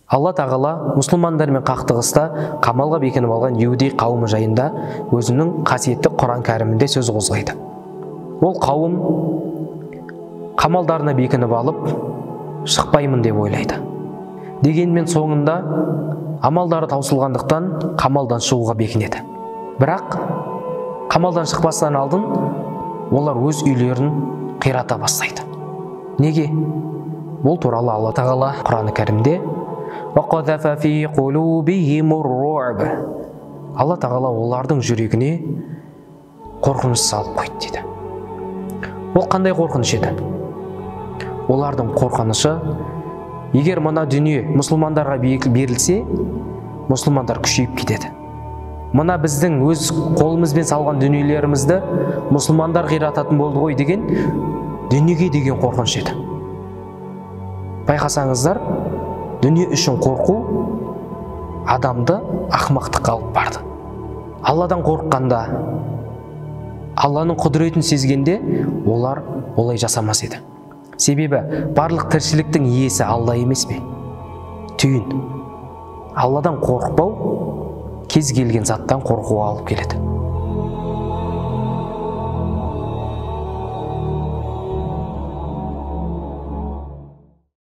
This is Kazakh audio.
Алла тағала мұсылмандармен қақтығыста қамалға бекініп алған иудей қауымы жайында өзінің қасиетті Құран кәрімінде сөз қозғайды. Ол қауым қамалдарына бекініп алып, шықпаймын деп ойлайды. Дегенмен соңында амалдары таусылғандықтан қамалдан шығуға бекінеді. Бірақ қамалдан шықпастан алдын олар өз үйлерін қирата бастайды. Неге? Бұл туралы Алла тағала Құран кәрімде وَقَذَفَ فِي قُلُوبِهِمُ الرُّعْبَ Алла тағала олардың жүрегіне қорқыныш салып қойды дейді. Ол қандай қорқыныш еді? Олардың қорқынышы, егер мына дүние мұсылмандарға берілсе, мұсылмандар күшейіп кетеді. Мына біздің өз қолымызбен салған дүниелерімізді мұсылмандар қирататын болды ғой деген дүниеге деген қорқыныш еді. Байқасаңыздар, дүние үшін қорқу адамды ақымақтыққа алып барды. Алладан қорыққанда, Алланың құдіретін сезгенде олар олай жасамас еді. Себебі барлық тіршіліктің иесі Алла емес пе? Түйін. Алладан қорықпау кез келген заттан қорқуға алып келеді.